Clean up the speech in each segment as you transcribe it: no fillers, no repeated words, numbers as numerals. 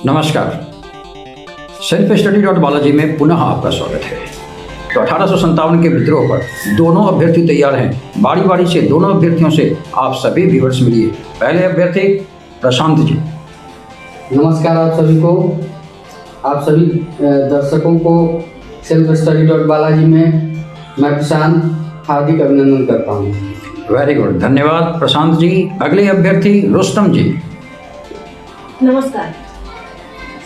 नमस्कार। Self study dot Balaji में पुनः आपका स्वागत है। तो 1857 के विद्रोह पर दोनों अभ्यर्थी तैयार हैं। बारी बारी से दोनों अभ्यर्थियों से आप सभी व्यूअर्स मिलिए। पहले अभ्यर्थी प्रशांत जी। नमस्कार आप सभी को, आप सभी दर्शकों को सेल्फ स्टडी डॉट बालाजी में मैं प्रशांत हार्दिक अभिनंदन करता हूँ। वेरी गुड, धन्यवाद प्रशांत जी। अगले अभ्यर्थी रुस्तम जी। नमस्कार,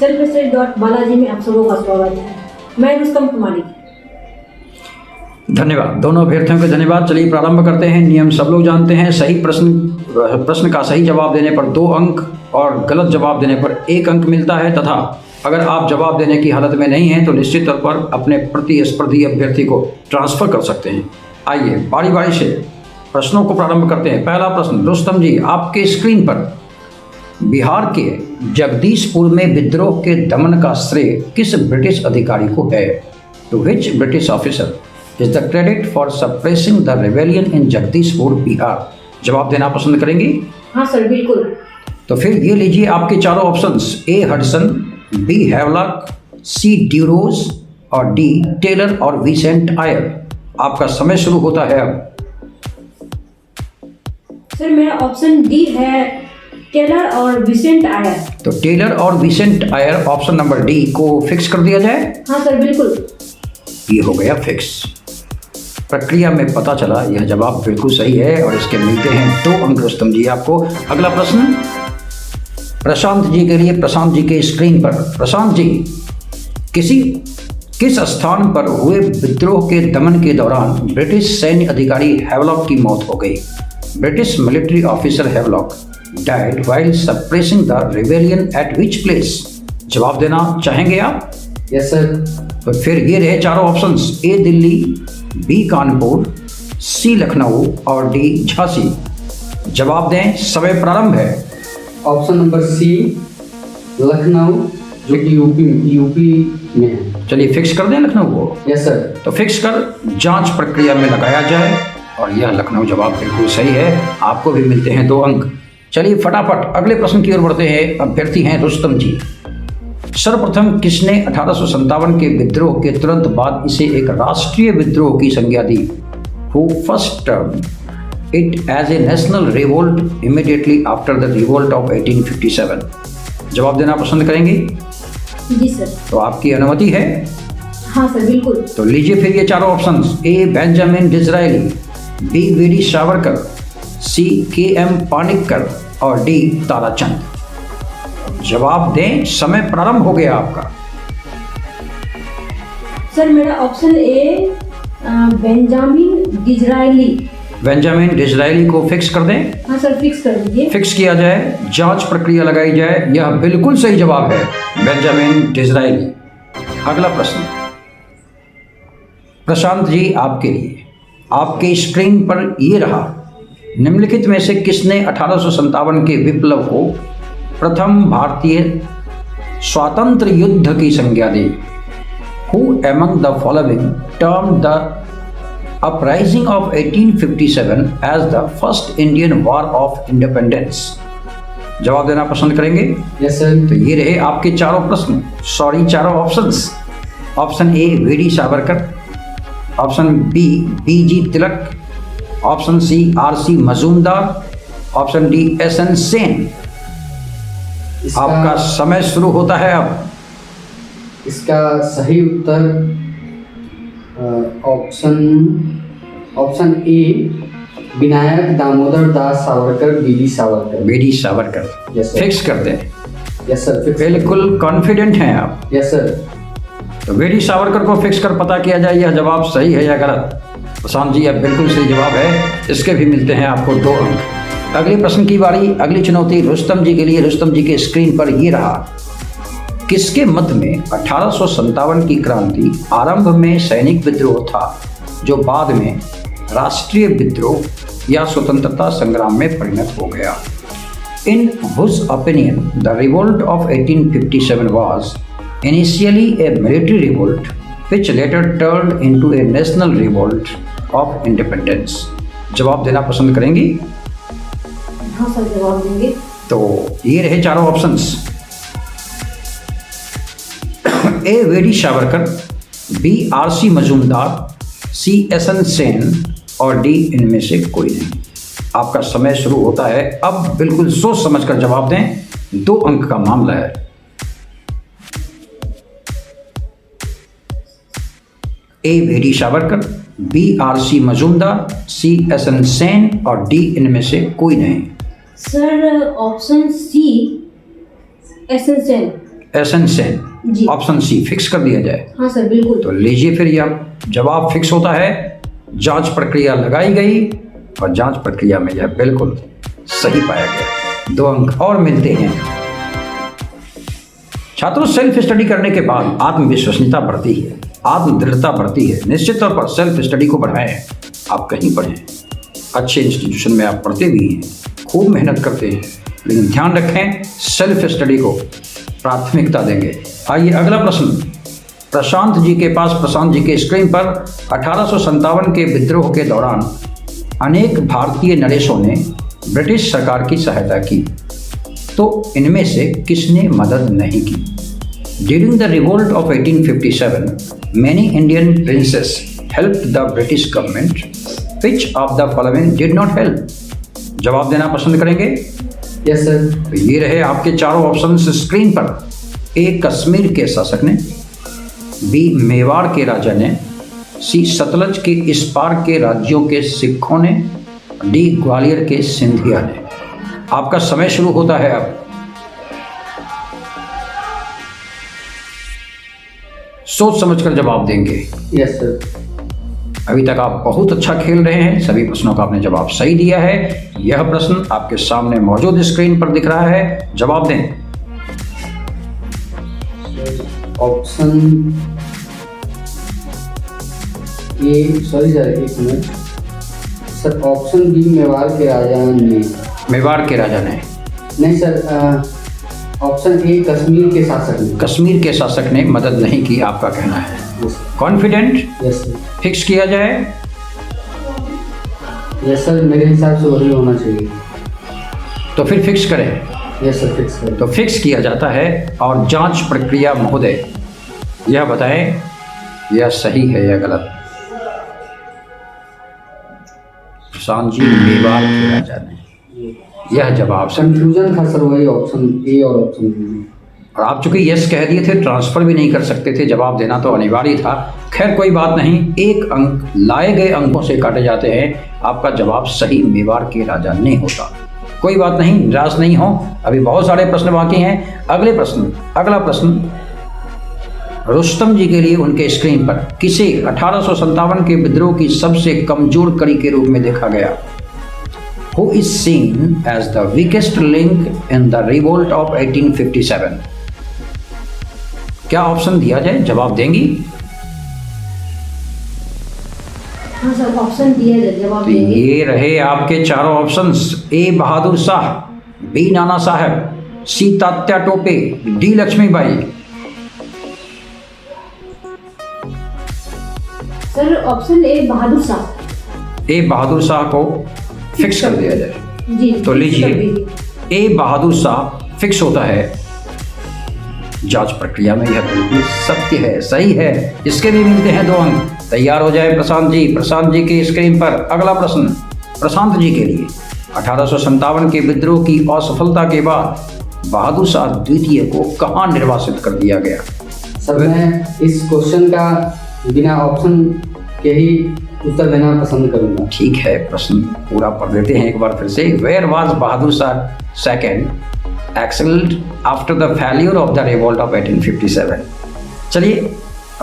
सेल्फ स्टडी डॉट बालाजी में आप सबों का स्वागत है। मैं रुस्तम कुमारी। धन्यवाद, दोनों अभ्यर्थियों को धन्यवाद। चलिए प्रारंभ करते हैं। नियम सब लोग जानते हैं। सही प्रश्न का सही जवाब देने पर 2 अंक और गलत जवाब देने पर 1 अंक मिलता है, तथा अगर आप जवाब देने की हालत में नहीं हैं तो निश्चित तौर पर अपने प्रतिस्पर्धी अभ्यर्थी को ट्रांसफर कर सकते हैं। आइए बारी बारी से प्रश्नों को प्रारंभ करते हैं। पहला प्रश्न, रुस्तम जी, आपके स्क्रीन पर बिहार के जगदीशपुर में विद्रोह के दमन का श्रेय किस ब्रिटिश अधिकारी को है? To which British officer is the credit for suppressing the rebellion in Jagdishpur Bihar? जवाब देना पसंद करेंगी? हाँ सर, बिल्कुल। तो फिर ये लीजिए आपके चारों ऑप्शंस। ए हडसन, बी हैवलॉक, सी ड्यूरोज और डी टेलर और विसेंट आयर। आपका समय शुरू होता है अब। सर मेरा ऑप्शन डी है, टेलर और विसेंट आयर। तो टेलर और विसेंट आयर, ऑप्शन नंबर डी को फिक्स कर दिया जाए। हाँ सर, बिल्कुल। ये हो गया फिक्स। प्रक्रिया में पता चला यह जवाब बिल्कुल सही है और इसके मिलते हैं 2 अंक रुस्तम जी आपको। अगला प्रश्न प्रशांत जी के लिए। प्रशांत जी के स्क्रीन पर। प्रशांत जी, किस स्थान पर हुए विद्रोह के दमन के दौरान ब्रिटिश सैन्य अधिकारी हैवलॉक की मौत हो गई? British military officer Havelock died while suppressing the rebellion at which place? जवाब देना चाहेंगे आप? Yes sir. तो फिर ये रहे चारों ऑप्शंस। ए दिल्ली, बी कानपुर, सी लखनऊ और डी झांसी। जवाब दें, समय प्रारंभ है। ऑप्शन नंबर सी लखनऊ, जो कि यूपी में है। चलिए फिक्स कर दें लखनऊ को। Yes sir. तो फिक्स कर जांच प्रक्रिया में लगाया जाए और यह लखनऊ जवाब बिल्कुल सही है। आपको भी मिलते हैं 2 अंक। चलिए फटाफट अगले प्रश्न की ओर बढ़ते हैं। अभ्यर्थी हैं रुस्तम जी। सर्वप्रथम किसने 1857 के विद्रोह के तुरंत बाद इसे एक राष्ट्रीय विद्रोह की संज्ञा दी? Who first termed it as a national revolt immediately after the revolt of 1857? जवाब देना पसंद करेंगे? जी सर। तो आपकी अनुमति है? हाँ सर, बिल्कुल। तो लीजिए फिर ये चारों ऑप्शंस। ए Benjamin Disraeli, B VD Savarkar, सी के एम पानिक्कर और डी ताराचंद। जवाब दें, समय प्रारंभ हो गया आपका। सर मेरा option A Benjamin Disraeli. Benjamin Disraeli को फिक्स कर दें। हाँ सर, फिक्स कर दीजिए। फिक्स किया जाए, जांच प्रक्रिया लगाई जाए। यह बिल्कुल सही जवाब है, बेंजामिन डिज़रायली। अगला प्रश्न प्रशांत जी आपके लिए। आपके स्क्रीन पर ये रहा। निम्नलिखित में से किसने 1857 के विप्लव को प्रथम भारतीय स्वातंत्र युद्ध की संज्ञा दी? Who among the following termed the uprising of 1857 as the first Indian War of Independence? जवाब देना पसंद करेंगे? Yes sir. तो ये रहे आपके चारों प्रश्न, चारों options. Option A V D Savarkar, option B B G Tilak, option C R C Majumdar, option D S N Sen. आपका समय शुरू होता है अब। इसका सही उत्तर option A Vinayak Damodar Das Savarkar, B D Savarkar. Yes sir. Fix कर दें। Yes sir. बिल्कुल कॉन्फिडेंट हैं आप? Yes sir. तो बीडी सावरकर को फिक्स कर पता किया जाए यह जवाब सही है या गलत। प्रशांत जी, अब बिल्कुल सही जवाब है। इसके भी मिलते हैं आपको 2 अंक। अगले प्रश्न की बारी। अगली चुनौती रुस्तम जी के लिए। रुस्तम जी के स्क्रीन पर ये रहा। किसके मत में 1857 की क्रांति आरंभ में सैनिक विद्रोह था, जो बाद में राष्ट्रीय विद्रोह या स्वतंत्रता संग्राम में परिणत हो गया? इन whose opinion the revolt of 1857 was initially a military revolt which later turned into a national revolt of independence? जवाब देना पसंद करेंगी? हाँ सर, जवाब देंगे। तो ये रहे चारों options. A V D Savarkar, B R C Majumdar, C S N Sen और डी इनमें से कोई नहीं। आपका समय शुरू होता है अब। बिल्कुल सोच समझकर जवाब दें, 2 अंक का मामला है। A V D Savarkar, B R C Majumdar, C S N Sen और डी इनमें से कोई नहीं। Sir option C S N Sen. S N Sen, जी। ऑप्शन सी फिक्स कर दिया जाए। हाँ सर बिल्कुल। तो लीजिए फिर यह जवाब फिक्स होता है। जांच प्रक्रिया लगाई गई और जांच प्रक्रिया में यह बिल्कुल सही पाया गया। 2 अंक और मिलते हैं। छात्रों, सेल्फ स्टडी करने के बाद आत्मविश्वसनीयता बढ़ती है, आत्मदृढ़ता बढ़ती है। निश्चित तौर पर सेल्फ स्टडी को बढ़ाएं। आप कहीं पढ़ें, अच्छे इंस्टीट्यूशन में आप पढ़ते भी हैं, खूब मेहनत करते हैं, लेकिन ध्यान रखें सेल्फ स्टडी को प्राथमिकता देंगे। आइए अगला प्रश्न। प्रशांत जी के पास, प्रशांत जी के स्क्रीन पर 1857 के विद्रोह के दौरान अनेक भारतीय नरेशों ने ब्रिटिश सरकार की सहायता की, तो इनमें से किसने मदद नहीं की? During the revolt of 1857, many Indian princess helped the British government, which of the following did not help? जवाब देना पसंद करेंगे? Yes sir. तो ये रहे आपके चारों ऑप्शंस स्क्रीन पर। ए कश्मीर के शासक ने, बी मेवाड़ के राजा ने, सी सतलज के इस पार के राज्यों के सिखों ने, डी ग्वालियर के सिंधिया ने। आपका समय शुरू होता है अब। सोच समझकर जवाब देंगे। Yes sir. अभी तक आप बहुत अच्छा खेल रहे हैं, सभी प्रश्नों का आपने जवाब सही दिया है। यह प्रश्न आपके सामने मौजूद स्क्रीन पर दिख रहा है, जवाब दें। ऑप्शन ए, सॉरी सर एक minute sir, option B Mewar के राजा ने। मेवाड़ के राजा ने? नहीं सर, ऑप्शन ए कश्मीर के शासक ने। कश्मीर के शासक ने मदद नहीं की, आपका कहना है। कॉन्फिडेंट? Yes sir. फिक्स किया जाए? यस सर, मेरे हिसाब से वही होना चाहिए। तो फिर फिक्स करें। यस सर, फिक्स करें। तो फिक्स किया जाता है। और जांच प्रक्रिया महोदय यह बताएं, यह सही है या गलत? प्रशांत जी, मेवाड़ के राजा ने, यह जवाब सर। कंफ्यूजन था सर, वही ऑप्शन ए और ऑप्शन बी। और आप चूंकि यस कह दिए थे, ट्रांसफर भी नहीं कर सकते थे, जवाब देना तो अनिवार्य था। खैर कोई बात नहीं, 1 अंक लाए गए अंकों से काटे जाते हैं। आपका जवाब सही मेवाड़ के राजा ने होता। कोई बात नहीं, निराश नहीं हो, अभी बहुत सारे प्रश्न बाकी हैं। अगला प्रश्न रुस्तम जी के लिए उनके स्क्रीन पर। किसे 1857 के विद्रोह की सबसे कमजोर कड़ी के रूप में देखा गया? Who is seen as the weakest link in the revolt of 1857? क्या ऑप्शन दिया जाए, जवाब देंगी? हाँ सर, ऑप्शन दिया जाए, जवाब तो देंगे। ये रहे आपके चारों options. A Bahadur Shah, B Nana Sahab, C Tatya Tope, D Lakshmibai. Sir option A Bahadur Shah. A Bahadur Shah को फिक्स कर दिया जाए। जी तो फिक्स लीजिए, कर दीजिए। ए बहादुर शाह फिक्स होता है। जांच प्रक्रिया में यह बिल्कुल सत्य है, सही है। इसके भी मिलते हैं 2 अंक। तैयार हो जाए प्रशांत जी। प्रशांत जी के स्क्रीन पर अगला प्रश्न प्रशांत जी के लिए। 1857 के विद्रोह की असफलता के बाद बहादुर शाह द्वितीय को कहाँ निर्वासित कर दिया गया? सर मैं इस क्वेश्चन का बिना ऑप्शन के ही उत्तर देना पसंद करूंगा। ठीक है, प्रश्न पूरा पढ़ देते हैं एक बार फिर से। Where was Bahadur Shah second exiled after the failure of the revolt of 1857? चलिए,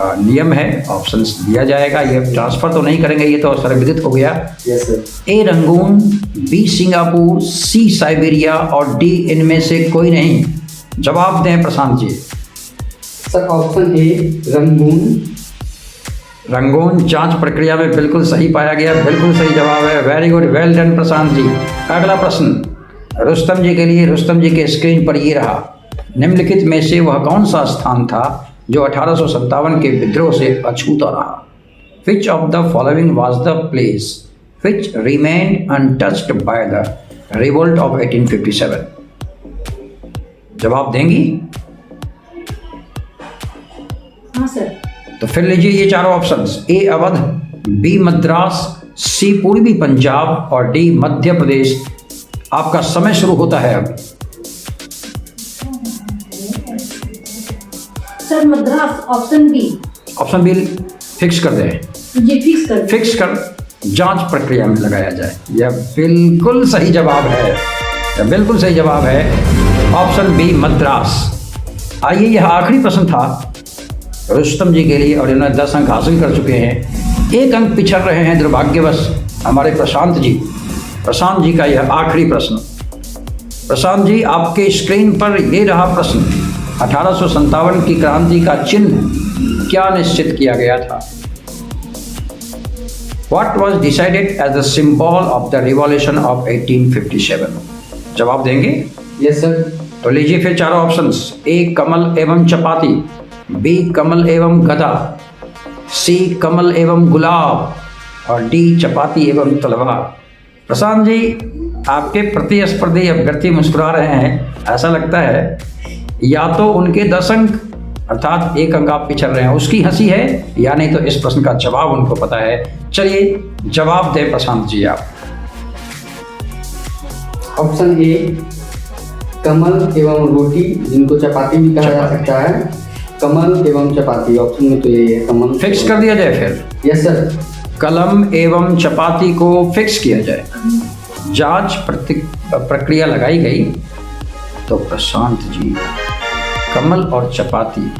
नियम है, ऑप्शंस दिया जाएगा। ये ट्रांसफर तो नहीं करेंगे, ये तो सर्वविदित हो गया। Yes sir. A Rangoon, B Singapore, C Siberia और डी इनमें से कोई नहीं। जवाब दें Prashant ji. Sir option A Rangoon. Rangoon जांच प्रक्रिया में बिल्कुल सही पाया गया, बिल्कुल सही जवाब है। Very good, well done Prashant ji. अगला प्रश्न रुस्तम जी के लिए। रुस्तम जी के स्क्रीन पर ये रहा। निम्नलिखित में से वह कौन सा स्थान था जो 1857 के विद्रोह से अछूता रहा? Which of the following was the place which remained untouched by the revolt of 1857? जवाब देंगी? हाँ सर। तो फिर लीजिए ये चारों ऑप्शंस, ए अवध, बी मद्रास, सी पूर्वी पंजाब और डी मध्य प्रदेश। आपका समय शुरू होता है अब। Sir Madras, option B. Option B fix कर दें। जी फिक्स कर। फिक्स कर जांच प्रक्रिया में लगाया जाए। यह बिल्कुल सही जवाब है, यह बिल्कुल सही जवाब है, ऑप्शन बी मद्रास। आइए यह आखिरी प्रश्न था रुस्तम जी के लिए और इन्होंने 10 अंक हासिल कर चुके हैं। 1 अंक पिछड़ रहे हैं दुर्भाग्यवश हमारे प्रशांत जी। प्रशांत जी का यह आखिरी प्रश्न। प्रशांत जी आपके स्क्रीन पर ये रहा प्रश्न, 1857 की क्रांति का चिन्ह क्या निश्चित किया गया था? What was decided as the symbol of the revolution of 1857? जवाब देंगे? Yes sir. तो लीजिए फिर चारों ऑप्शंस, ए कमल एवं चपाती, बी कमल एवं गदा, सी कमल एवं गुलाब और डी चपाती एवं तलवार। प्रशांत जी आपके प्रतिस्पर्धी अभ्यर्थी मुस्कुरा रहे हैं, ऐसा लगता है या तो उनके 10 अंक अर्थात 1 अंक आप पिछड़ रहे हैं उसकी हंसी है, या नहीं तो इस प्रश्न का जवाब उनको पता है। चलिए जवाब दें प्रशांत जी आप। ऑप्शन ए कमल एवं रोटी, जिनको चपाती भी कहा जा सकता है, कमल एवं चपाती, ऑप्शन में तो ये है कमल। फिक्स कर दिया जाए फिर? Yes sir. कलम एवं चपाती को फिक्स किया जाए। जांच प्रक्रिया लगाई गई तो प्रशांत जी कमल और चपाती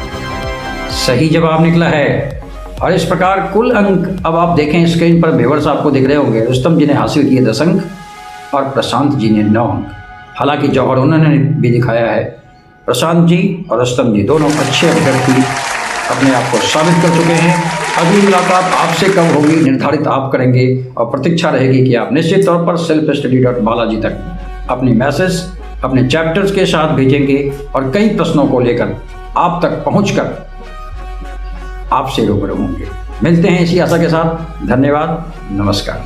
सही जवाब निकला है। और इस प्रकार कुल अंक अब आप देखें स्क्रीन पर व्यूअर्स आपको दिख रहे होंगे, रुस्तम जी ने हासिल किए 10 अंक और प्रशांत जी ने 9 अंक। हालांकि जौहर उन्होंने भी दिखाया है, प्रशांत जी और रुस्तम जी दोनों अच्छे अभ्यर्थी अपने आप को साबित कर चुके हैं। अगली मुलाकात आपसे कब होगी निर्धारित आप करेंगे और प्रतीक्षा रहेगी कि आप निश्चित तौर पर selfstudy.balaji तक अपनी मैसेज अपने चैप्टर्स के साथ भेजेंगे और कई प्रश्नों को लेकर आप तक पहुंचकर आपसे रूबरू होंगे। मिलते हैं इसी आशा के साथ। धन्यवाद, नमस्कार।